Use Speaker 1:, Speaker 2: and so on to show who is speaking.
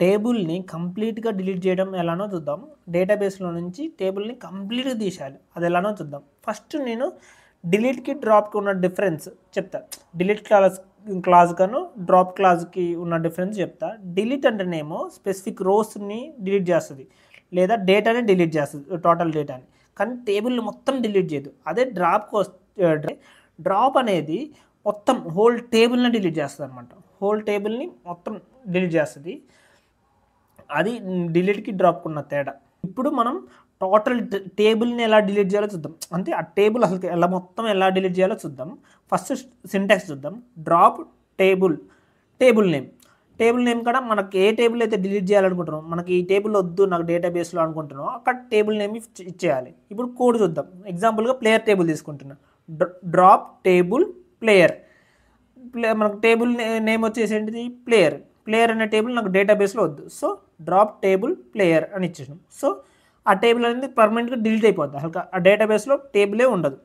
Speaker 1: టేబుల్ని కంప్లీట్గా డిలీట్ చేయడం ఎలానో చూద్దాం. డేటాబేస్లో నుంచి టేబుల్ని కంప్లీట్గా తీసేయాలి, అది ఎలానో చూద్దాం. ఫస్ట్ నేను డిలీట్కి డ్రాప్కి ఉన్న డిఫరెన్స్ చెప్తా. డిలీట్ క్లాజ్ కను డ్రాప్ క్లాజ్కి ఉన్న డిఫరెన్స్ చెప్తా. డిలీట్ అంటేనేమో స్పెసిఫిక్ రోస్ని డిలీట్ చేస్తుంది, లేదా డేటాని డిలీట్ చేస్తుంది, టోటల్ డేటాని. కానీ టేబుల్ని మొత్తం డిలీట్ చేయదు. అదే డ్రాప్కి వస్తే డ్రాప్ అనేది మొత్తం హోల్ టేబుల్ని డిలీట్ చేస్తుంది అనమాట. హోల్ టేబుల్ని మొత్తం డిలీట్ చేస్తుంది. అది డిలీట్కి డ్రాప్కి ఉన్న తేడా. ఇప్పుడు మనం టోటల్ టేబుల్ని ఎలా డిలీట్ చేయాలో చూద్దాం. అంటే ఆ టేబుల్ అసలు ఎలా మొత్తం ఎలా డిలీట్ చేయాలో చూద్దాం. ఫస్ట్ సింటాక్స్ చూద్దాం. డ్రాప్ టేబుల్ నేమ్ కూడా మనకి ఏ టేబుల్ అయితే డిలీట్ చేయాలనుకుంటున్నాం, మనకి ఈ టేబుల్ వద్దు నాకు డేటాబేస్లో అనుకుంటున్నాం, అక్కడ టేబుల్ నేమ్ ఇచ్చేయాలి. ఇప్పుడు కోడ్ చూద్దాం. ఎగ్జాంపుల్గా ప్లేయర్ టేబుల్ తీసుకుంటున్నాం. Drop table player. మనకు టేబుల్ నేమ్ వచ్చేసి ఏంటిది, ప్లేయర్ అనే టేబుల్ నాకు డేటాబేస్లో వద్దు. సో డ్రాప్ టేబుల్ ప్లేయర్ అని ఇచ్చేసాం. సో ఆ టేబుల్ అనేది పర్మనెంట్గా డిలీట్ అయిపోద్ది. అసలు ఆ డేటాబేస్లో టేబులే ఉండదు.